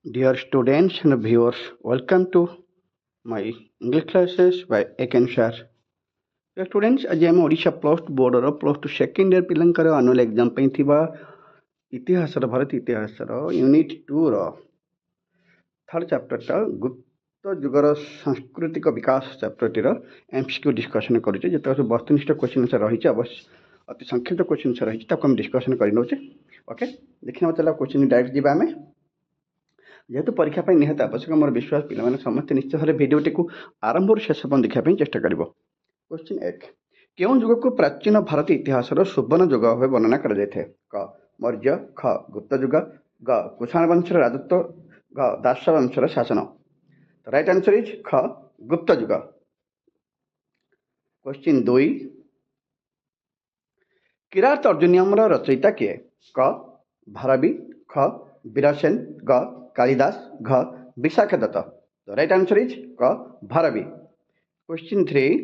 Dear students and viewers, welcome to my English classes by Eken sir. Dear students, ଆଜି ଆମେ Odisha plus two ବୋର୍ଡ଼ର plus two second year ପିଲାଙ୍କର annual exam ପାଇଁ ଥିବା ଇତିହାସର ଭାରତ ଇତିହାସର unit 2ର third ଚାପ୍ଟରଟା ଗୁପ୍ତ ଯୁଗର ସାଂସ୍କୃତିକ ବିକାଶ ଚାପ୍ଟରଟିର MCQ ଡିସ୍କସନ୍ କରୁଛେ। ଯେତେବେଳେ ସବୁ ବସ୍ତୁନିଷ୍ଠ କୋଶ୍ଚିନ୍ ଆନ୍ସର୍ ରହିଛି ଅତି ସଂକ୍ଷିପ୍ତ କୋଶ୍ଚିନ୍ ଆନ୍ସର୍ ରହିଛି ତାକୁ ଆମେ ଡିସ୍କସନ୍ କରିନେଉଛେ। ଓକେ, ଦେଖିନେବା ଚାଲ କୋଶ୍ଚିନ୍ ଡାଇରେକ୍ଟ ଯିବା ଆମେ। ଯେହେତୁ ପରୀକ୍ଷା ପାଇଁ ନିହାତି ଆବଶ୍ୟକ, ମୋର ବିଶ୍ୱାସ ପିଲାମାନେ ସମସ୍ତେ ନିଶ୍ଚୟ ଭାବରେ ଭିଡ଼ିଓଟିକୁ ଆରମ୍ଭରୁ ଶେଷ ପର୍ଯ୍ୟନ୍ତ ଦେଖିବା ପାଇଁ ଚେଷ୍ଟା କରିବ। କ୍ୱେଶ୍ଚିନ୍ 1, କେଉଁ ଯୁଗକୁ ପ୍ରାଚୀନ ଭାରତ ଇତିହାସର ସୁବର୍ଣ୍ଣ ଯୁଗ ଭାବେ ବର୍ଣ୍ଣନା କରାଯାଇଥାଏ? କ ମୌର୍ଯ୍ୟ, ଖ ଗୁପ୍ତ ଯୁଗ, ଗ କୁଷାଣ ବଂଶର ରାଜତ୍ୱ, ଘ ଦାସ ବଂଶର ଶାସନ। ରାଇଟ୍ ଆନ୍ସର ଇଜ୍ ଖ ଗୁପ୍ତ ଯୁଗ। କ୍ୱେଶ୍ଚିନ୍ 2, କିରାତ ଅର୍ଜୁନିୟମର ରଚୟିତା କିଏ? କ ଭାରବୀ, ଖ ବୀରସେନ, ଗ କାଳିଦାସ, ଘ Vishakha Datta. Right answer is କ ଭାରବୀ। କ୍ୱେଶ୍ଚିନ୍ 3,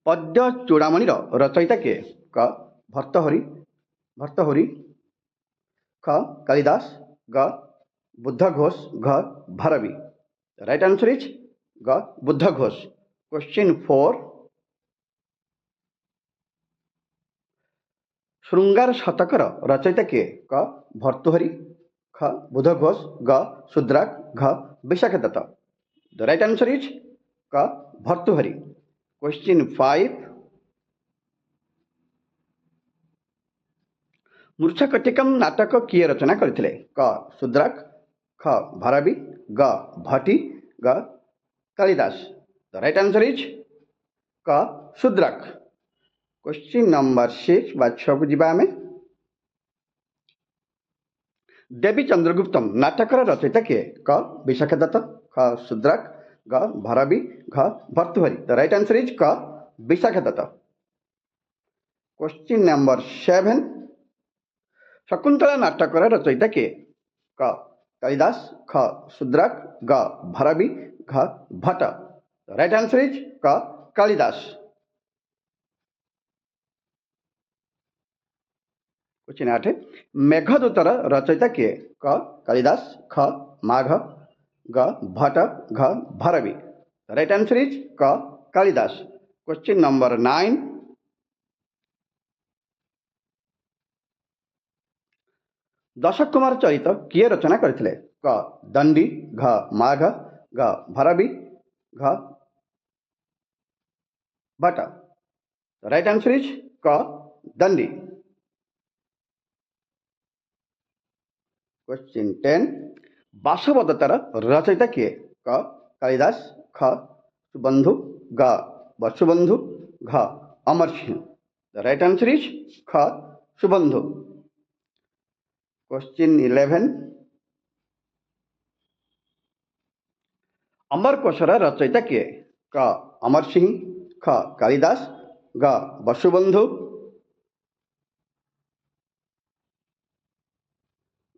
ପଦ୍ୟ ଚୂଡ଼ାମଣିର ରଚୟିତା କିଏ? କ ଭର୍ତ୍ତହରି, ଖ କାଳିଦାସ, ଗ ବୁଦ୍ଧ ଘୋଷ, ଘ ଭାରବୀ। ରାଇଟ୍ ଆନ୍ସର ଇଜ୍ ଗ ବୁଦ୍ଧ ଘୋଷ। କ୍ୱେଶ୍ଚିନ୍ 4, ଶୃଙ୍ଗାର ଶତକର ରଚୟିତା କିଏ? କ ଭର୍ତ୍ତୃହରି, ଖ ବୁଦ୍ଧ ଘୋଷ, ଗ ଶୂଦ୍ରାକ, ଘ Vishakha Datta. The right answer is କ ଭର୍ତ୍ତୃହରି। କ୍ୱେଶ୍ଚିନ୍ 5, ମୃଚ୍ଛକଟିକମ୍ ନାଟକ କିଏ ରଚନା କରିଥିଲେ? କ ଶୂଦ୍ରାକ, ଖ ଭାରବୀ, ଗ ଭଟ୍ଟି, ଗ କାଳିଦାସ। ଦ ରାଇଟ୍ ଆନ୍ସର ଇଜ୍ କ ଶୂଦ୍ରାକ। କ୍ୱେଶ୍ଚିନ୍ ନମ୍ବର 6 ବା 6କୁ ଯିବା ଆମେ। ଦେବୀ ଚନ୍ଦ୍ରଗୁପ୍ତମ ନାଟକର ରଚୟିତା କିଏ? କ ବିଶାଖ ଦତ୍ତ, ଖ ଶୂଦ୍ରାକ, ଗ ଭାରବୀ, ଘ ଭର୍ତ୍ତୃହରି। ଦ ରାଇଟ୍ ଆନ୍ସର ଇଜ୍ କ ବିଶାଖ ଦତ୍ତ। କ୍ୱେଶ୍ଚିନ୍ ନମ୍ବର 7, ଶକୁନ୍ତଳା ନାଟକର ରଚୟିତା କିଏ? କ କାଳିଦାସ, ଖ ଶୂଦ୍ରାକ, ଗ ଭାରବୀ, ଘ Bhatta. The right answer is କ କାଳିଦାସ। କ୍ୱେଶ୍ଚିନ୍ 8, ମେଘଦୂତର ରଚୟିତା କିଏ? କ କାଳିଦାସ, ଖ ମାଘ, ଗ ଭଟ୍ଟ, ଘ ଭାରବୀ। ଦ ରାଇଟ୍ ଆନ୍ସର ଇଜ୍ କ କାଳିଦାସ। କ୍ୱେଶ୍ଚିନ୍ ନମ୍ବର 9, ଦଶକୁମାର ଚରିତ କିଏ ରଚନା କରିଥିଲେ? କ ଦଣ୍ଡି, ଘ ମାଘ, ଗ ଭାରବୀ, ଘ ଭଟ୍ଟ। ରାଇଟ୍ ଆନ୍ସର ଇଜ୍ କ ଦଣ୍ଡି। କ୍ୱେଶ୍ଚିନ୍ 10, ବାସବଦତ୍ତାର ରଚୟିତା କିଏ? କ କାଳିଦାସ, ଖ ସୁବନ୍ଧୁ, ଗ ବସୁବନ୍ଧୁ, ଘ ଅମର ସିଂହ। ଦ ରାଇଟ୍ ଆନ୍ସର ଇଜ୍ ଖ ସୁବନ୍ଧୁ। କ୍ୱେଶ୍ଚିନ୍ 11, ଅମରକୋଶର ରଚୟିତା କିଏ? କ ଅମର ସିଂହ, ଖ କାଳିଦାସ, ଗ ବସୁବନ୍ଧୁ,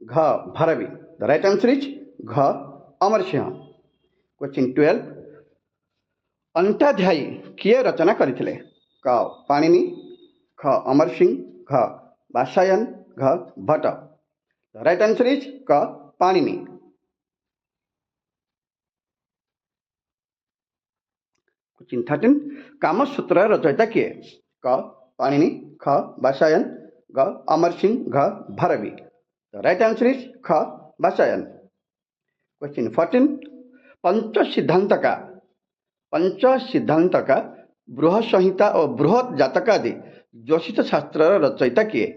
ଘ ଭାରବୀ। ଦ ରାଇଟ୍ ଆନ୍ସର ଇଜ୍ ଘ ଅମର ସିଂହ। କ୍ୱେଶ୍ଚିନ୍ 12, ଅଷ୍ଟାଧ୍ୟାୟୀ କିଏ ରଚନା କରିଥିଲେ? କ ପାଣିନି, ଖ ଅମର ସିଂହ, ଘ ବାତ୍ସାୟନ, ଘ Bhatta. The right answer is କ ପାଣିନି। କ୍ୱେଶ୍ଚିନ୍ 13, କାମସୂତ୍ର ରଚୟିତା କିଏ? କ ପାଣିନି, ଖ ବାତ୍ସାୟନ, ଗ ଅମର ସିଂହ, ଘ ଭାରବୀ। ଦ ରାଇଟ୍ ଆନ୍ସର ଇଜ୍ ଖ ବାତ୍ସାୟନ। କ୍ୱେଶ୍ଚିନ୍ 14, ପଞ୍ଚସିଦ୍ଧାନ୍ତକା, ବୃହତ୍ ସଂହିତା ଓ ବୃହତ୍ ଜାତକ ଆଦି ଜ୍ୟୋତିଷ ଶାସ୍ତ୍ରର ରଚୟିତା କିଏ?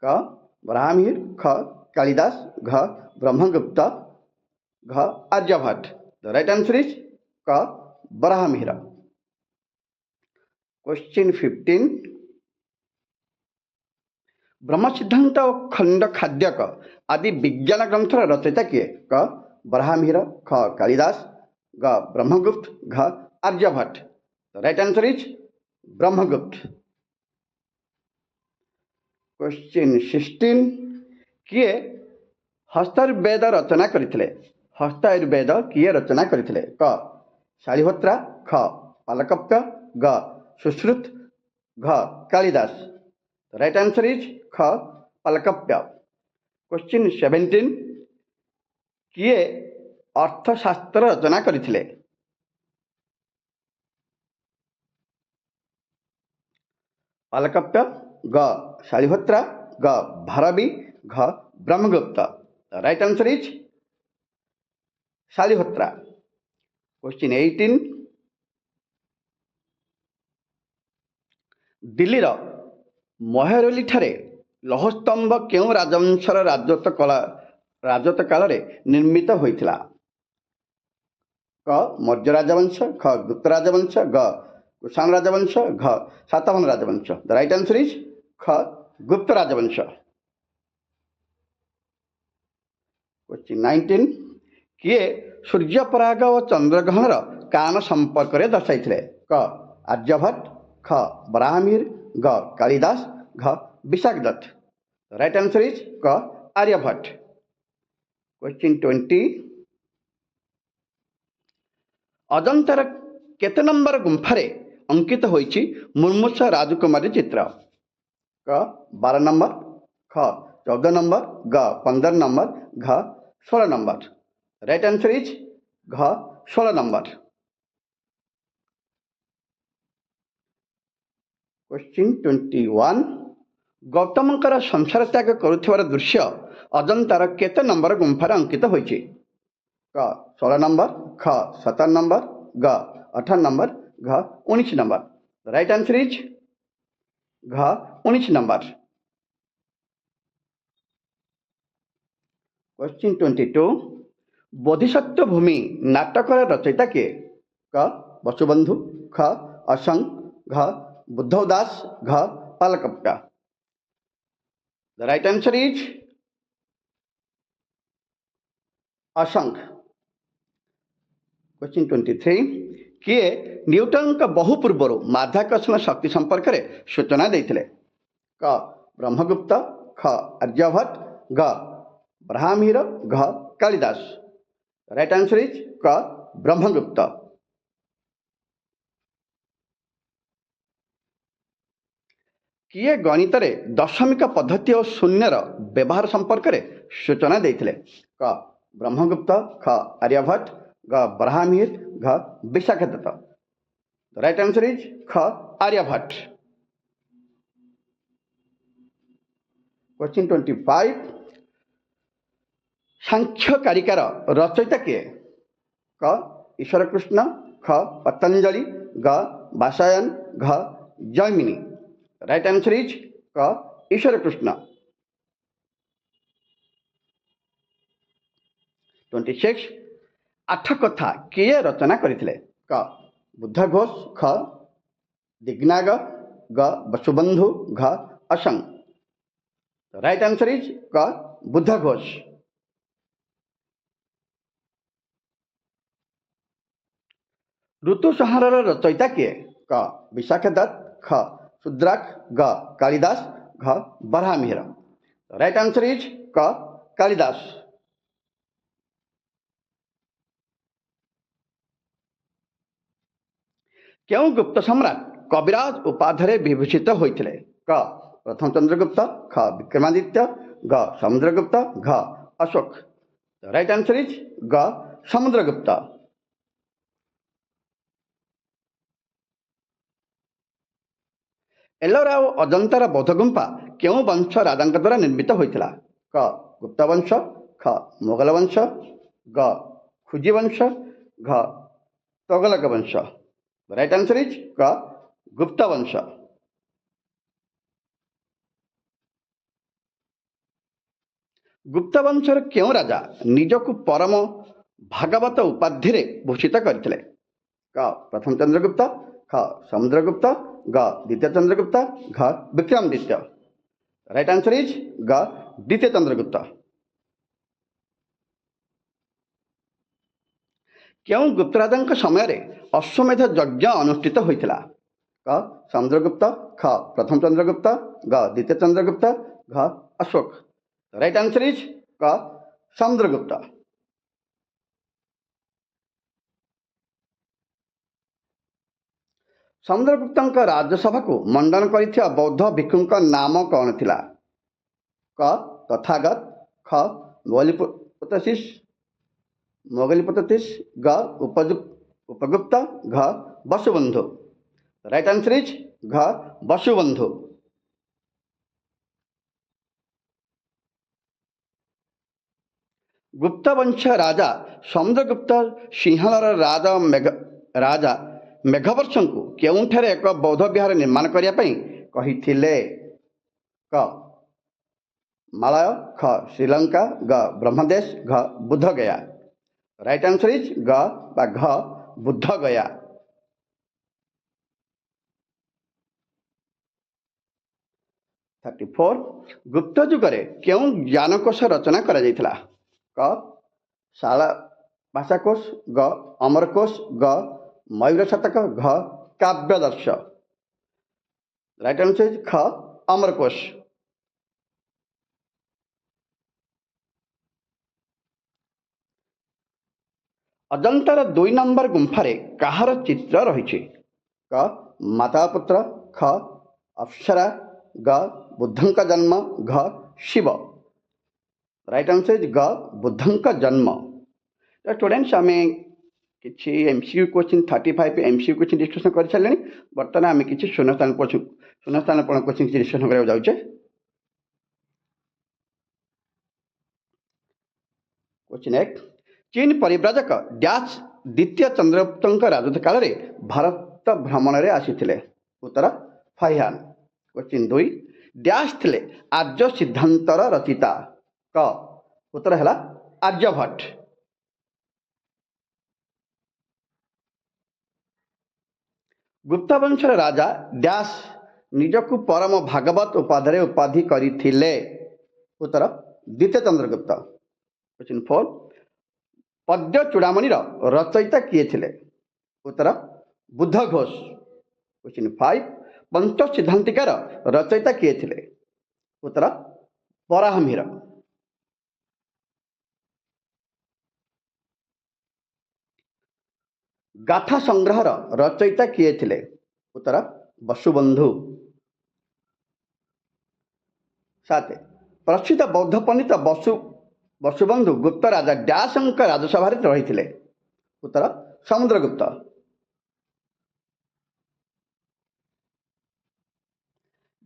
କ ବରାହମିହିର, ଖ କାଳିଦାସ, ଘ ବ୍ରହ୍ମଗୁପ୍ତ, ଘ ଆର୍ଯ୍ୟଭଟ୍ଟ। ଦ ରାଇଟ୍ ଆନ୍ସର ଇଜ୍ କ ବରାହମିହିର। କ୍ୱେଶ୍ଚିନ୍ 15, ବ୍ରହ୍ମସିଦ୍ଧାନ୍ତ ଓ ଖଣ୍ଡ ଖାଦ୍ୟକ ଆଦି ବିଜ୍ଞାନ ଗ୍ରନ୍ଥର ରଚୟିତା କିଏ? କ ବରାହମିହିର, ଖ କାଳିଦାସ, ଗ ବ୍ରହ୍ମଗୁପ୍ତ, ଘ ଆର୍ଯ୍ୟଭଟ୍ଟ। ଦ right answer is Brahmagupta. Question 16, କିଏ ହସ୍ତାୟୁର୍ବେଦ ରଚନା କରିଥିଲେ? ହସ୍ତାୟୁର୍ବେଦ କିଏ ରଚନା କରିଥିଲେ? କ ଶାଳିହୋତ୍ରା, ଖ ପାଲକପ୍ପ, ଗ ସୁଶ୍ରୁତ, घ Kalidas. The right answer is ख Palakapya. Question 17. किए अर्थशास्त्र रचना करथिले? पालकप्य, ग शालिहोत्रा, ग भारवी, घ Brahmagupta. The right answer is Shalihotra. Question 18. दिल्लीर ମହେରଲି ଠାରେ ଲୌହସ୍ତମ୍ଭ କେଉଁ ରାଜବଂଶର ରାଜତ୍ୱ କାଳରେ ନିର୍ମିତ ହୋଇଥିଲା? କ ମୌର୍ଯ୍ୟ ରାଜବଂଶ, ଖ ଗୁପ୍ତ ରାଜବଂଶ, ଗ କୁଷାଣ ରାଜବଂଶ, ଘ ସାତବାହନ ରାଜବଂଶ. ଦ ରାଇଟ୍ ଆନ୍ସର ଇଜ୍ ଖ ଗୁପ୍ତ ରାଜବଂଶ. କ୍ୱେଶ୍ଚିନ୍ 19. କିଏ ସୂର୍ଯ୍ୟପରାଗ ଓ ଚନ୍ଦ୍ରଗ୍ରହଣର କାରଣ ସମ୍ପର୍କରେ ଦର୍ଶାଇଥିଲେ? କ ଆର୍ଯ୍ୟଭଟ୍ଟ, ଖ ବରାହମିହିର, ଗ କାଳିଦାସ, ଘ ବିଶାଖଦତ୍ତ. ରାଇଟ୍ ଆନ୍ସର ଇଜ୍ କ ଆର୍ଯ୍ୟଭଟ୍ଟ. କ୍ୱେଶ୍ଚିନ୍ 20. ଅଜନ୍ତାର କେତେ ନମ୍ବର ଗୁମ୍ଫାରେ ଅଙ୍କିତ ହୋଇଛି ମୁର୍ମୂଷ ରାଜକୁମାରୀ ଚିତ୍ର? କ 12 ନମ୍ବର, ଖ 14 ନମ୍ବର, ଗ 15 ନମ୍ବର, ଘ 16 ନମ୍ବର. ରାଇଟ୍ ଆନ୍ସର ଇଜ୍ ଘ 16 ନମ୍ବର. କ୍ୱେଶ୍ଚିନ୍ 21. ଗୌତମଙ୍କର ସଂସାର ତ୍ୟାଗ କରୁଥିବାର ଦୃଶ୍ୟ ଅଜନ୍ତାର କେତେ ନମ୍ବର ଗୁମ୍ଫାରେ ଅଙ୍କିତ ହୋଇଛି? କ 16 ନମ୍ବର, ଖ 17 ନମ୍ବର, ଗ 18 ନମ୍ବର, ଘ 19 ନମ୍ବର. ରାଇଟ୍ ଆନ୍ସର ଇଜ୍ ଘ 19 ନମ୍ବର. କ୍ୱେଶ୍ଚିନ୍ 22. ବୋଧିସତ୍ତ୍ୱ ଭୂମି ନାଟକର ରଚୟିତା କିଏ? କ ବସୁବନ୍ଧୁ, ଖ ଅସଂ, ଘ ବୁଦ୍ଧବ ଦାସ, ଘ ପାଲକପ୍ୟା. ଦ ରାଇଟ୍ ଆନ୍ସର ଇଜ୍ ଅସଂଖ. କ୍ୱେଶ୍ଚିନ୍ 23. କିଏ ନ୍ୟୁଟନଙ୍କ ବହୁ ପୂର୍ବରୁ ମାଧ୍ୟାକର୍ଷଣ ଶକ୍ତି ସମ୍ପର୍କରେ ସୂଚନା ଦେଇଥିଲେ? କ ବ୍ରହ୍ମଗୁପ୍ତ, ଖ ଆର୍ଯ୍ୟଭଟ୍ଟ, ଗ ବ୍ରାହ୍ମୀର, ଘ କାଳିଦାସ. ରାଇଟ୍ ଆନ୍ସର ଇଜ୍ କ ବ୍ରହ୍ମଗୁପ୍ତ. କିଏ ଗଣିତରେ ଦଶମିକ ପଦ୍ଧତି ଓ ଶୂନ୍ୟର ବ୍ୟବହାର ସମ୍ପର୍କରେ ସୂଚନା ଦେଇଥିଲେ? କ ବ୍ରହ୍ମଗୁପ୍ତ, ଖ ଆର୍ଯ୍ୟଭଟ୍ଟ, ଗ ବ୍ରାହ୍ମୀର, ଘ ବିଶାଖଦତ୍ତ. ରାଇଟ୍ ଆନ୍ସର ଇଜ୍ ଖ ଆର୍ଯ୍ୟଭଟ୍ଟ. କ୍ୱେଶ୍ଚିନ୍ 25. ସାଂଖ୍ୟ କାରିକାର ରଚୟିତା କିଏ? କ ଈଶ୍ୱର କୃଷ୍ଣ, ଖ ପତଞ୍ଜଳି, ଗ ବାସାୟନ, ଘ ଜୈମିନୀ. ରାଇଟ୍ ଆନ୍ସର ଇଜ୍ କ ଈଶ୍ୱର କୃଷ୍ଣ. 26. ଆଠ କଥା କିଏ ରଚନା କରିଥିଲେ? କ ବୁଦ୍ଧ ଘୋଷ, ଖ ଦିଗ୍ନାଗ, ଗ ବସୁବନ୍ଧୁ, ଘ ଅସଂ. ରାଇଟ୍ ଆନ୍ସର ଇଜ୍ କ ବୁଦ୍ଧ ଘୋଷ. ଋତୁ ସଂହାରର ରଚୟିତା କିଏ? କ ବିଶାଖଦତ୍ତ, ଖ ଶୂଦ୍ରାକ, ଗ କାଳିଦାସ, ଘ ବରାହମିହିର. ରାଇଟ୍ ଆନ୍ସର ଇଜ୍ କ କାଳିଦାସ. କେଉଁ ଗୁପ୍ତ ସମ୍ରାଟ କବିରାଜ ଉପାଧିରେ ବିଭୂଷିତ ହୋଇଥିଲେ? କ ପ୍ରଥମ ଚନ୍ଦ୍ରଗୁପ୍ତ, ଖ ବିକ୍ରମାଦିତ୍ୟ, ଗ ସମୁଦ୍ରଗୁପ୍ତ, ଘ ଅଶୋକ. ରାଇଟ୍ ଆନ୍ସର ଇଜ୍ ଗ ସମୁଦ୍ରଗୁପ୍ତ. ଏଲୋରା ଓ ଅଜନ୍ତାର ବୌଦ୍ଧ ଗୁମ୍ଫା କେଉଁ ବଂଶ ରାଜାଙ୍କ ଦ୍ୱାରା ନିର୍ମିତ ହୋଇଥିଲା? କ ଗୁପ୍ତ ବଂଶ, ଖ ମୋଗଲ ବଂଶ, ଗ ଖୁଜି ବଂଶ, ଘ ତୋଗଲକ ବଂଶ. ରାଇଟ୍ ଆନ୍ସର ଇଜ୍ କ ଗୁପ୍ତ ବଂଶ. ଗୁପ୍ତ ବଂଶର କେଉଁ ରାଜା ନିଜକୁ ପରମ ଭାଗବତ ଉପାଧିରେ ଭୂଷିତ କରିଥିଲେ? କ ପ୍ରଥମ ଚନ୍ଦ୍ରଗୁପ୍ତ, ଖ ସମୁଦ୍ରଗୁପ୍ତ, ଗ ଦ୍ୱିତୀୟ ଚନ୍ଦ୍ରଗୁପ୍ତ, ଘ ବିକ୍ରମାଦିତ୍ୟ. ରାଇଟ୍ ଆନ୍ସର ଇଜ୍ ଗ ଦ୍ୱିତୀୟ ଚନ୍ଦ୍ରଗୁପ୍ତ. କେଉଁ ଗୁପ୍ତ ରାଜାଙ୍କ ସମୟରେ ଅଶ୍ୱମେଧ ଯଜ୍ଞ ଅନୁଷ୍ଠିତ ହୋଇଥିଲା? କ ସମୁଦ୍ରଗୁପ୍ତ, ଖ ପ୍ରଥମ ଚନ୍ଦ୍ରଗୁପ୍ତ, ଗ ଦ୍ୱିତୀୟ ଚନ୍ଦ୍ରଗୁପ୍ତ, ଘ ଅଶୋକ. ରାଇଟ୍ ଆନ୍ସର ଇଜ୍ କ ସମୁଦ୍ରଗୁପ୍ତ. समुद्रगुप्त राजसभा को मंडन कर बौद्ध भिक्षु नाम कौन थिला? क तथागत, ख मोगलीपतशिष, ग उपगुप्त, घ वसुबंधु। राइट आंसर इज घ वसुबंधु। गुप्त वंश राजा समुद्रगुप्त सिंहलर राजा मेघवर्ष को केउंठारे एक बौद्ध विहार निर्माण करने कहिथिले? क मालय, ख श्रीलंका, ग ब्रह्मदेश, घ बुद्धगया। राइट आंसर इज ग बा घ बुद्धगया। 34 गुप्त जुगरे केउं ज्ञानकोश रचना करा जायथिला? क शाला भाषाकोश, ग अमरकोश, ग मयूर शतक, घ काव्यदर्श। राइट आंसर इज ख अमरकोश। अजंतार 2 नंबर गुंफारे कहार चित्र रही? क मातापुत्र, ख अप्सरा, ग बुद्धंक जन्म, घ शिव। राइट आंसर इज ग बुद्धंक जन्म। स्टूडेंट्स आम किसी MCQ question 35 MCQ question discussion कर सारे। बर्तमान आम कि शून्यस्थान क्वेश्चन डिस्कसन करा जाऊे। क्वेश्चन 1 चीन परिव्राजक डैश द्वितीय चंद्रगुप्त राजत्व काल में भारत भ्रमण में आसी? उत्तर फाहियान। क्वेश्चन 2 डैश थिले आर्य सिद्धांतर रचिता? क उत्तर है आर्यभट्ट। गुप्त वंशर राजा डैश निजकु परम भागवत उपाधि करथिले? उत्तर द्वितीय चंद्रगुप्त। क्वेश्चन 4 पद्य चूड़ामणि रचयिता किए थिले? उत्तर बुद्ध घोष। क्वेश्चन 5 पंच सिद्धांतिकार रचयिता किए थिले? उत्तर बराहमिहिर। गाथा संग्रहर रचयिता किए थिले? उत्तर वसुबंधु। 7 प्रसिद्ध बौद्ध पंडित वसुबंधु गुप्त राजा डैश राजसभा रही? उत्तर समुद्रगुप्त।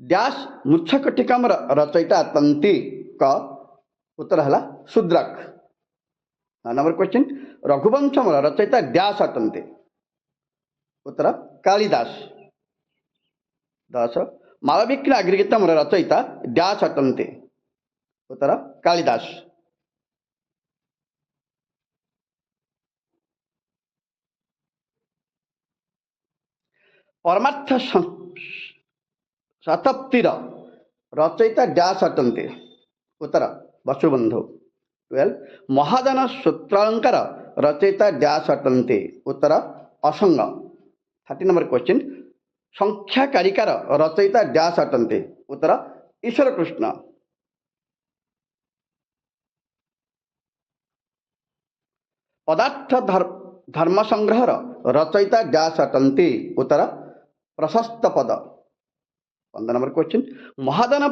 डैश मुच्छकटिकम रचयिता तंती? क उत्तर है शूद्रक। नंबर क्वेश्चन रघुवंशम रचयिता डैश अटंती? उत्तर कालिदास। 10 मालविक अग्रगीतम रचयिता डैश अटंती? उत्तर कालिदास। परमार्थ शताब्दीर रचयिता डैश अटंती? उत्तर वसुबंधु। 12 महाजन सूत्रालंकार रचयिता डैश अटंती? उत्तर असंग। 30 नंबर क्वेश्चन संख्याकारिकार रचयिता डैश अटंती? उत्तर ईश्वर कृष्ण। पदार्थ धर्म संग्रहर रचयिता डैश अटंती? उत्तर प्रशस्त पद। 15 नंबर क्वेश्चन महादान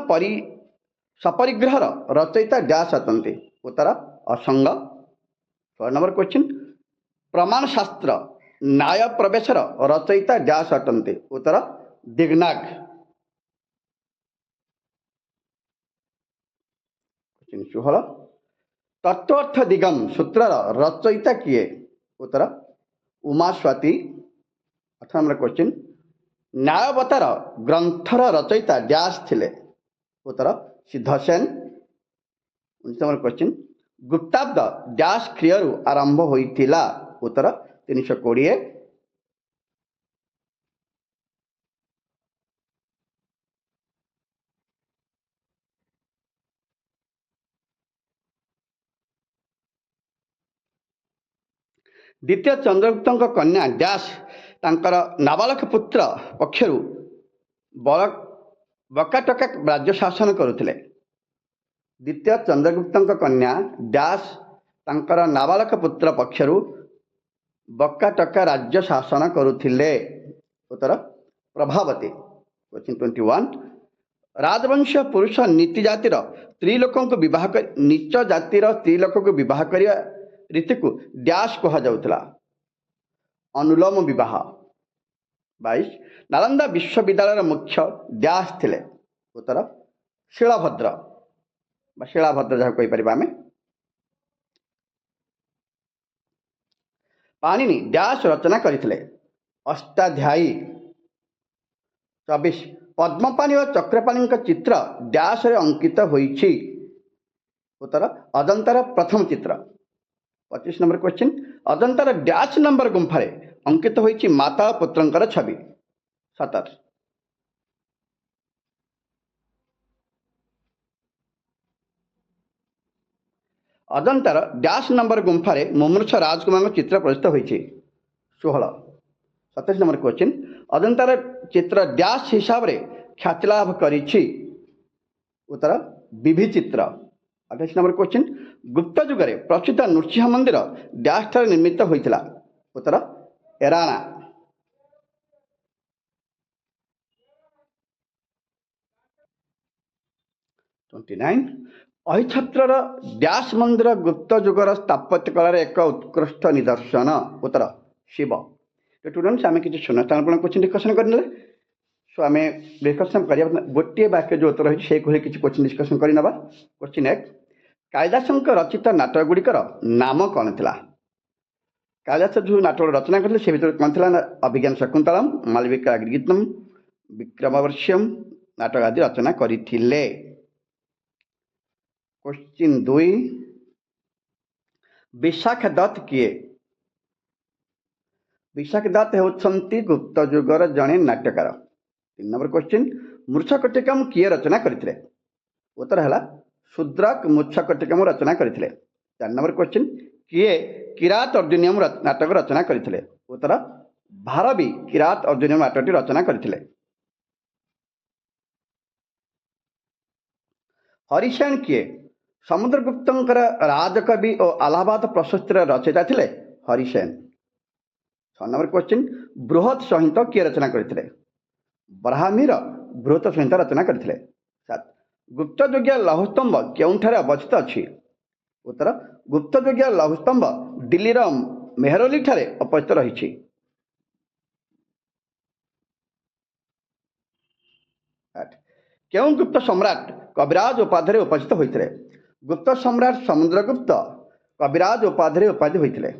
सपरिग्रहर रचयिता डैश अटंती? उत्तर असंग। 16 नंबर क्वेश्चन प्रमाण शास्त्र न्याय प्रवेशर रचयिता डैश अटंती? उत्तर दिग्नाग। क्वेश्चन 16 तत्वर्थ दिगम सूत्रर रचयिता किए? उत्तर उमास्वाती। 18 नंबर क्वेश्चन न्यायवतार ग्रंथर रचयिता डैश थिले? उत्तर सिद्धसेन। 19 नंबर क्वेश्चन गुप्ताब्द डैश ख्रियरु आरंभ होइतिला? उत्तर 320। द्वितीय चंद्रगुप्त कन्या डैश तांकर नाबालक पुत्र पक्षर बकाटका राज्य शासन करुले? द्वितीय चंद्रगुप्त कन्या डैश तांकर नाबालक पुत्र पक्षर बकाटका राज्य शासन करुले? उत्तर प्रभावती। क्वेश्चन 21 राजवंश पुरुष नीति जातिर स्त्री लोक विवाह नीच जातिर स्त्री लोक विवाह करिया रीति को डैश कहा जाउतला अनुलोम विवाह। 22 नालंदा विश्वविद्यालय मुख्य डैश थिले उत्तर शिलाभद्र शिलाभद्र जहाँ कही परिबा आमे। पाणिनि डैश रचना करथिले अष्टाध्यायी। 24 पद्मपाणि और चक्रपाणि चित्र डैश रे अंकित होइछि उत्तर अजंतार प्रथम चित्र। 25 नंबर क्वेश्चन अजंतार डैश नंबर गुंफारे अंकित होइछि माता पुत्रंकर छवि। 27 अजंतार डैश नंबर गुंफारे मुमूर्ष राजकुमार चित्र प्रदर्शित होइछि। 16 27 नंबर क्वेश्चन अजंतार चित्र डैश हिसाब रे ख्याति लाभ करिछि उत्तर विभि चित्र। 28 नंबर क्वेश्चन गुप्त जुगरे प्रसिद्ध नृसिंह मंदिर डैश ठारे निर्मित होइतिला उत्तर एराना। 29 अहिछत्रर डैश मंदिर गुप्त जुगर स्थापत्य कलार एक उत्कृष्ट निदर्शन उत्तर शिव। तो स्टूडेंट्स आम किसी शून्यस्थान क्वेश्चन डिस्कसन करने सो आम डिस्कसन कर गोटे वाक्य जो उत्तर रही किसी क्वेश्चन डिस्कसन करना। क्वेश्चन 1 कालिदास रचित नाटक गुड़िकर नाम कौन था? कालिदास जो नाटक रचना करते से भर कौन था? अभिज्ञान शकुंतलम मालविका गीतम विक्रमवर्ष्यम नाटक आदि रचना करथिले। क्वेश्चन 2 विशाख दत्त किए? विशाख दत्त होती गुप्त जुगर जड़े नाट्यकार। 3 नंबर क्वेश्चन मूर्छकटिकम किए रचना करथिले? उत्तर है शूद्रक मूर्छकटिकम रचना करथिले। 4 नंबर क्वेश्चन किए किरात अर्जुनियम नाटक रचना करथिले? उत्तर भारवी किरात अर्जुनियम नाटक रचना करथिले। हरिसेन किए? समुद्रगुप्तर राजकवि और अलाहाबाद प्रशस्तिर रचयिता थिले हरिसेन। 6 नंबर क्वेश्चन बृहत संहिता किए रचना करथिले? ब्राह्मीर बृहत संहिता रचना करथिले। 7 गुप्तयुगीय लौहस्तंभ केउंठारे अवस्थित अछि? उत्तर गुप्तयुगीय लौहस्तंभ दिल्लीर मेहरौली ठारे अवस्थित रहिछि। 8 केउं गुप्त सम्राट कविराज उपाधि उपस्थित होइथिले? गुप्त सम्राट समुद्रगुप्त कविराज उपाधि उपाधि होइथिले।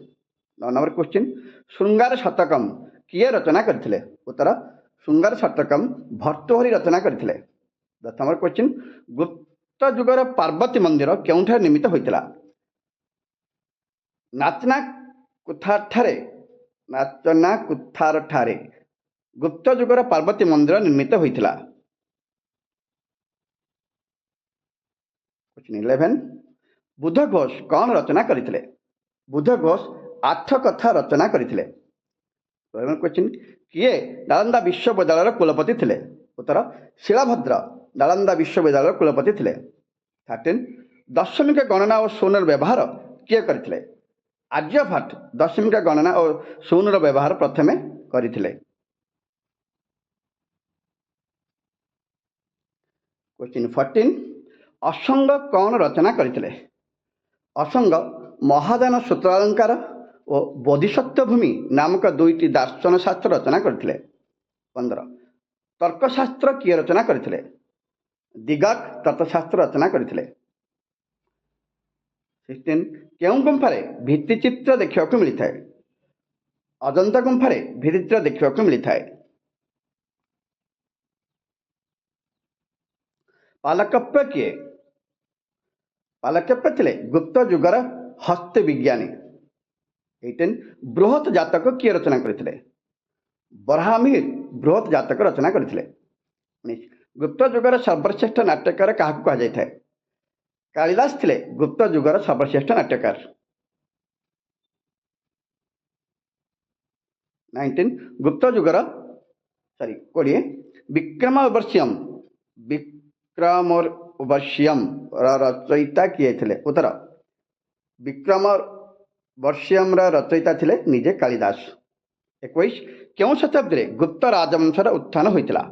9 नंबर क्वेश्चन श्रृंगार शतकम किए रचना करथिले? उत्तर श्रृंगार शतकम भर्तृहरि रचना करथिले। 10 नंबर क्वेश्चन गुप्त जुगर पार्वती मंदिर केउंठारे निर्मित होइतिला? नाचना कुठार ठारे गुप्त जुगर पार्वती मंदिर निर्मित होइतिला। क्वेश्चन 11 बुध घोष कौन रचना करथिले? बुध घोष 8 कथा रचना करथिले। क्वेश्चन किए नालंदा विश्वविद्यालय कुलपति थिले? उत्तर शिलाभद्र नालंदा विश्वविद्यालय कुलपति थिले। 13 दशमिक गणना और शून्यर व्यवहार किए करथिले? आर्यभट्ट दशमिक गणना और शून्यर व्यवहार प्रथमे करथिले। क्वेश्चन 14 असंग कौन रचना करथिले? असंग महादान सूत्रालंकार और बोधिसत्व भूमि नामक दुईटी दार्शन शास्त्र रचना करथिले। 15 तर्कशास्त्र किए रचना करथिले? दिगक तत्वशास्त्र रचना करथिले। 16 केउं गुंफारे भित्तिचित्र देखा मिलता है? अजंता गुंफारे भित्तिचित्र देखा मिलता है। पालकप्य किए? पालकप्य थिले गुप्त जुगर हस्त विज्ञानी। 18 बृहत जातक किए रचना करथिले? ब्राह्मीर बृहत जातक रचना करथिले। 19 गुप्त जुगर सर्वश्रेष्ठ नाट्यकार क्या कहा जाता है? कालिदास थिले गुप्त जुगर सर्वश्रेष्ठ नाट्यकार। 19 गुप्त जुगर 20 विक्रमोर्वश्यम रचयिता किए थिले? उत्तर विक्रमोर्वश्यम रचयिता थिले निजे कालिदास। 21 କେଉଁ ଶତାବ୍ଦୀରେ ଗୁପ୍ତ ରାଜବଂଶର ଉତ୍ଥାନ ହୋଇଥିଲା?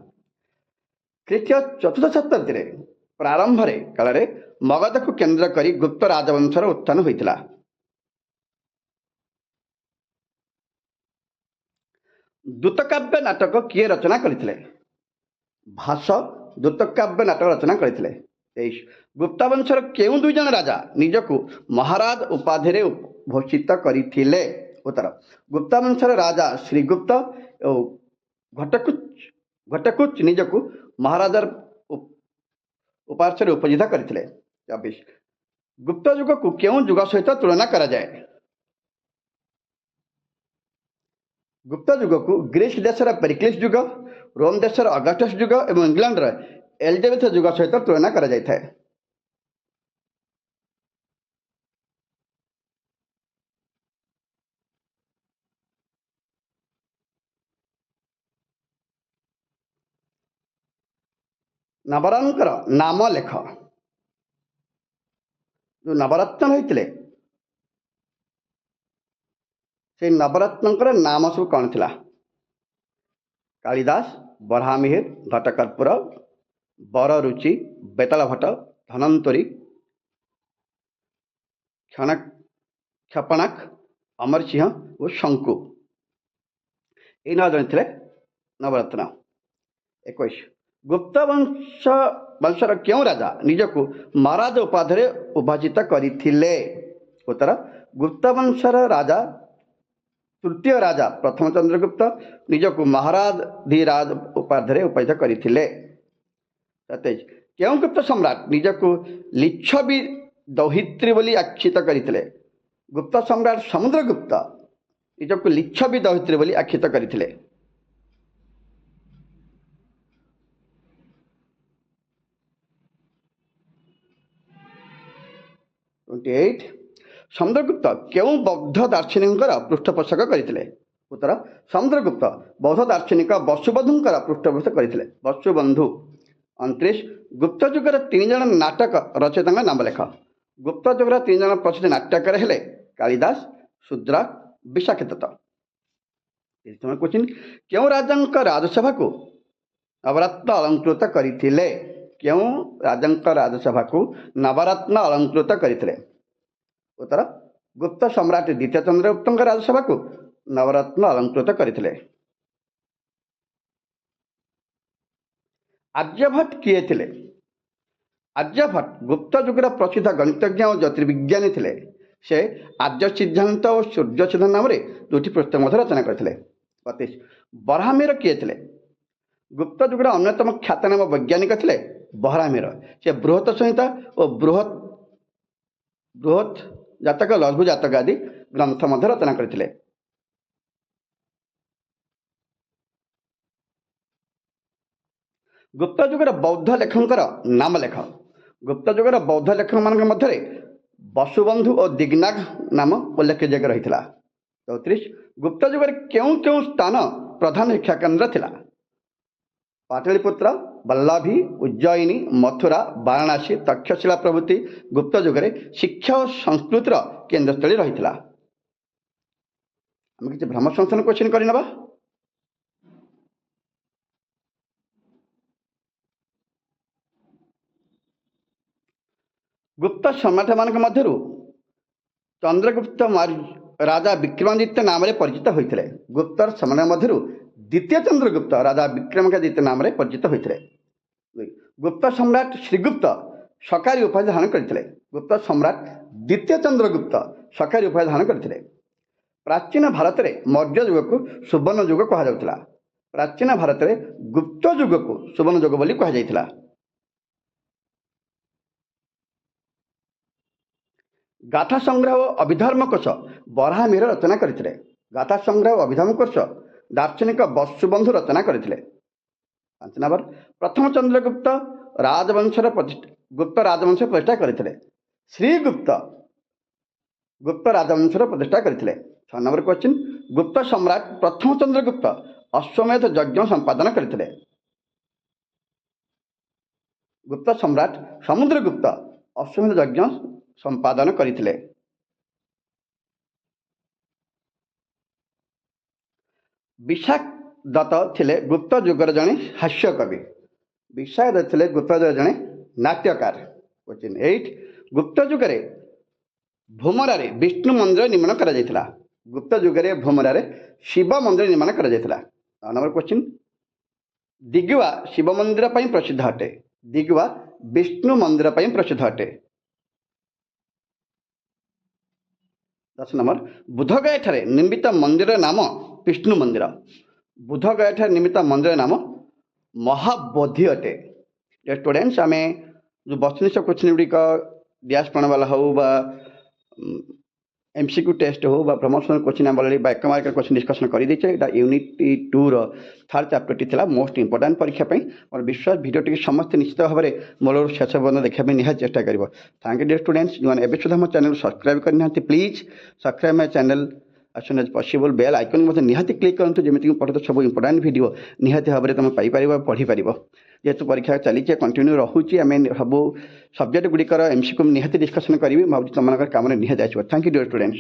ଖ୍ରୀଷ୍ଟୀୟ 4ର୍ଥ ଶତାବ୍ଦୀରେ ପ୍ରାରମ୍ଭରେ କାଳରେ ମଗଧକୁ କେନ୍ଦ୍ର କରି ଗୁପ୍ତ ରାଜବଂଶର ଉତ୍ଥାନ ହୋଇଥିଲା। ଦୂତକାବ୍ୟ ନାଟକ କିଏ ରଚନା କରିଥିଲେ? ଭାସ ଦୂତକାବ୍ୟ ନାଟକ ରଚନା କରିଥିଲେ। 23 ଗୁପ୍ତ ବଂଶର କେଉଁ 2 ଜଣ ରାଜା ନିଜକୁ ମହାରାଜ ଉପାଧିରେ ଭୂଷିତ କରିଥିଲେ? ଉତ୍ତର ଗୁପ୍ତ ବଂଶର ରାଜା ଶ୍ରୀଗୁପ୍ତ ଓ ଘଟକୁଚ ନିଜକୁ ମହାରାଜାର ଉପାଧିରେ ଉପଜିତ କରିଥିଲେ। 24 ଗୁପ୍ତ ଯୁଗକୁ କେଉଁ ଯୁଗ ସହିତ ତୁଳନା କରାଯାଏ? ଗୁପ୍ତ ଯୁଗକୁ ଗ୍ରୀସ ଦେଶର ପେରିକ୍ଲିସ୍ ଯୁଗ, ରୋମ ଦେଶର ଅଗଷ୍ଟସ୍ ଯୁଗ ଏବଂ ଇଂଲଣ୍ଡର ଏଲିଜାବେଥ ଯୁଗ ସହିତ ତୁଳନା କରାଯାଇଥାଏ। ନବରତ୍ନଙ୍କର ନାମ ଲେଖ। ଯେଉଁ ନବରତ୍ନ ହୋଇଥିଲେ ସେଇ ନବରତ୍ନଙ୍କର ନାମ ସବୁ କ'ଣ ଥିଲା? କାଳିଦାସ, ବରାହମିହିର, ଘଟକର୍ପୂର, ବରରୁଚି, ବେତାଳ ଭଟ୍ଟ, ଧନ୍ୱନ୍ତରୀ, କ୍ଷପଣାକ, ଅମରସିଂହ ଓ ଶଙ୍କୁ। ଏଇ 9 ଜଣ ଥିଲେ ନବରତ୍ନ। 21 ଗୁପ୍ତ ବଂଶର କେଉଁ ରାଜା ନିଜକୁ ମହାରାଜ ଉପାଧିରେ ଉଭାଜିତ କରିଥିଲେ? ଉତ୍ତର ଗୁପ୍ତ ବଂଶର ରାଜା 3ୟ ରାଜା ପ୍ରଥମ ଚନ୍ଦ୍ରଗୁପ୍ତ ନିଜକୁ ମହାରାଜାଧିରାଜ ଉପାଧିରେ ଉପାଜିତ କରିଥିଲେ। 27 କେଉଁ ଗୁପ୍ତ ସମ୍ରାଟ ନିଜକୁ ଲିଚ୍ଛବୀ ଦୌହିତ୍ରୀ ବୋଲି ଆଖ୍ୟାତ କରିଥିଲେ? ଗୁପ୍ତ ସମ୍ରାଟ ସମୁଦ୍ରଗୁପ୍ତ ନିଜକୁ ଲିଚ୍ଛବୀ ଦୌହିତ୍ରୀ ବୋଲି ଆଖ୍ୟାତ କରିଥିଲେ। 28 ସମୁଦ୍ରଗୁପ୍ତ କେଉଁ ବୌଦ୍ଧ ଦାର୍ଶନିକଙ୍କର ପୃଷ୍ଠପୋଷକ କରିଥିଲେ? ଉତ୍ତର ସମୁଦ୍ରଗୁପ୍ତ ବୌଦ୍ଧ ଦାର୍ଶନିକ ବସୁବନ୍ଧୁଙ୍କର ପୃଷ୍ଠପୋଷକ କରିଥିଲେ। ବସୁବନ୍ଧୁ। 29 ଗୁପ୍ତ ଯୁଗର 3 ଜଣ ନାଟକ ରଚୟିତାଙ୍କ ନାମ ଲେଖ। ଗୁପ୍ତ ଯୁଗର 3 ଜଣ ପ୍ରସିଦ୍ଧ ନାଟ୍ୟକାର ହେଲେ କାଳିଦାସ, ଶୂଦ୍ରକ, ବିଶାଖଦତ୍ତ। କେଉଁ ରାଜାଙ୍କ ରାଜସଭାକୁ ନବରତ୍ନ ଅଳଙ୍କୃତ କରିଥିଲେ? କେଉଁ ରାଜାଙ୍କ ରାଜସଭାକୁ ନବରତ୍ନ ଅଳଙ୍କୃତ କରିଥିଲେ? ଉତ୍ତର ଗୁପ୍ତ ସମ୍ରାଟ 2ୟ ଚନ୍ଦ୍ରଗୁପ୍ତଙ୍କ ରାଜସଭାକୁ ନବରତ୍ନ ଅଳଙ୍କୃତ କରିଥିଲେ। ଆର୍ଯ୍ୟଭଟ୍ଟ କିଏ ଥିଲେ? ଆର୍ଯ୍ୟଭଟ୍ଟ ଗୁପ୍ତ ଯୁଗର ପ୍ରସିଦ୍ଧ ଗଣିତଜ୍ଞ ଓ ଜ୍ୟୋତିର୍ବିଜ୍ଞାନୀ ଥିଲେ। ସେ ଆର୍ଯ୍ୟ ସିଦ୍ଧାନ୍ତ ଓ ସୂର୍ଯ୍ୟ ସିଦ୍ଧାନ୍ତ ନାମରେ 2ଟି ପୁସ୍ତକ ମଧ୍ୟ ରଚନା କରିଥିଲେ। 32 ବରାହମିହିର କିଏ ଥିଲେ? ଗୁପ୍ତ ଯୁଗର ଅନ୍ୟତମ ଖ୍ୟାତନାମ ବୈଜ୍ଞାନିକ ଥିଲେ ବରାହମିହିର। ସେ ବୃହତ ସଂହିତା ଓ ବୃହତ ଜାତକ, ଲଘୁ ଜାତକ ଆଦି ଗ୍ରନ୍ଥ ମଧ୍ୟ ରଚନା କରିଥିଲେ। ଗୁପ୍ତ ଯୁଗର ବୌଦ୍ଧ ଲେଖକଙ୍କର ନାମ ଲେଖ। ଗୁପ୍ତ ଯୁଗର ବୌଦ୍ଧ ଲେଖକମାନଙ୍କ ମଧ୍ୟରେ ବସୁବନ୍ଧୁ ଓ ଦିଗ୍ନାଗ ନାମ ଉଲ୍ଲେଖଯୋଗ୍ୟ ରହିଥିଲା। 34 ଗୁପ୍ତ ଯୁଗରେ କେଉଁ କେଉଁ ସ୍ଥାନ ପ୍ରଧାନ ଶିକ୍ଷା କେନ୍ଦ୍ର ଥିଲା? ପାଟଳିପୁତ୍ର, ବଲ୍ଲଭୀ, ଉଜ୍ଜୟିନୀ, ମଥୁରା, ବାରାଣାସୀ, ତକ୍ଷଶିଳା ପ୍ରଭୃତି ଗୁପ୍ତ ଯୁଗରେ ଶିକ୍ଷା ଓ ସଂସ୍କୃତିର କେନ୍ଦ୍ରସ୍ଥଳୀ ରହିଥିଲା। ଆମେ କିଛି ଭ୍ରମ ସଂଶୋଧନ କୋଶ୍ଚିନ୍ କରିନେବା। ଗୁପ୍ତ ସମ୍ରାଟମାନଙ୍କ ମଧ୍ୟରୁ ଚନ୍ଦ୍ରଗୁପ୍ତ ରାଜା ବିକ୍ରମାଦିତ୍ୟ ନାମରେ ପରିଚିତ ହୋଇଥିଲେ। ଗୁପ୍ତର ସମ୍ରାଟ ମଧ୍ୟରୁ 2ୟ ଚନ୍ଦ୍ରଗୁପ୍ତ ରାଜା ବିକ୍ରମାଦିତ୍ୟ ନାମରେ ପରିଚିତ ହୋଇଥିଲେ। ଗୁପ୍ତ ସମ୍ରାଟ ଶ୍ରୀଗୁପ୍ତ ସକାରୀ ଉପାଧି ଧାରଣ କରିଥିଲେ। ଗୁପ୍ତ ସମ୍ରାଟ 2ୟ ଚନ୍ଦ୍ରଗୁପ୍ତ ସକାରୀ ଉପାଧି ଧାରଣ କରିଥିଲେ। ପ୍ରାଚୀନ ଭାରତରେ ମୌର୍ଯ୍ୟ ଯୁଗକୁ ସୁବର୍ଣ୍ଣ ଯୁଗ କୁହାଯାଉଥିଲା। ପ୍ରାଚୀନ ଭାରତରେ ଗୁପ୍ତ ଯୁଗକୁ ସୁବର୍ଣ୍ଣ ଯୁଗ ବୋଲି କୁହାଯାଇଥିଲା। ଗାଥା ସଂଗ୍ରହ ଓ ଅଭିଧର୍ମ କୋଷ ବରାହମିହିର ରଚନା କରିଥିଲେ। ଗାଥା ସଂଗ୍ରହ ଓ ଅଭିଧର୍ମ କୋଷ ଦାର୍ଶନିକ ବସୁବନ୍ଧୁ ରଚନା କରିଥିଲେ। 5 ନମ୍ବର ପ୍ରଥମ ଚନ୍ଦ୍ରଗୁପ୍ତ ଗୁପ୍ତ ରାଜବଂଶର ପ୍ରତିଷ୍ଠା କରିଥିଲେ। ଶ୍ରୀଗୁପ୍ତ ଗୁପ୍ତ ରାଜବଂଶର ପ୍ରତିଷ୍ଠା କରିଥିଲେ। 6 ନମ୍ବର କ୍ୱେଶ୍ଚିନ୍ ଗୁପ୍ତ ସମ୍ରାଟ ପ୍ରଥମ ଚନ୍ଦ୍ରଗୁପ୍ତ ଅଶ୍ୱମେଧ ଯଜ୍ଞ ସମ୍ପାଦନ କରିଥିଲେ। ଗୁପ୍ତ ସମ୍ରାଟ ସମୁଦ୍ରଗୁପ୍ତ ଅଶ୍ୱମେଧ ଯଜ୍ଞ ସମ୍ପାଦନ କରିଥିଲେ। विशाख दत्त थिले गुप्त युगर जड़े हास्य कवि। विशाख दत्त थिले गुप्त युगर जड़े नाट्यकार। क्वेश्चन 8 गुप्त युगरे भूमरारे विष्णु मंदिर निर्माण करा जायतिला। गुप्त युगरे भूमरारे शिव मंदिर निर्माण करा जायतिला। नंबर क्वेश्चन दिगुआ शिव मंदिर पई प्रसिद्ध अटे। दिगुआ विष्णु मंदिर पई प्रसिद्ध अटे। 10 नंबर बुधगया ठारे निर्मित मंदिर नाम विष्णु मंदिर। बुधगया ठारे निर्मित मंदिर नाम महाबोधि अटे। स्टूडेंट्स आम जो बसनिष्ठ क्वेश्चन गुड़िक डैश प्रणवाला हो एमसीक्यू टेस्ट हो प्रमोशनल क्वेश्चन आम ऑलरेडी 1 मार्क क्वेश्चन डिस्कशन कर देचे। यूनिट 2 रो थर्ड चैप्टर टी थिला मोस्ट इंपोर्टेंट परीक्षा पे और विश्वास वीडियो टी समस्त निश्चित भाव में मोर शेष पर्यटन देखा निहाय चेष्टा कर। थैंक यू डियर स्टूडेंट्स जो एवं सुधा मो चैनल सब्सक्राइब करना please subscribe my channel as soon as possible bell icon मत निहाती क्लिक करंतु जेमिति पढ़त सब इंपोर्टेंट वीडियो निहाती भाव में तुम पाई परिबा पढ़ी परिबो। जेहेतु परीक्षा चली कंटिन्यू रहुची आम सब सब्जेक्ट गुड़िकर एमसीक्यू निहाती डिस्कसन करी भाव तुम काम निहाती आसो। Thank you dear students.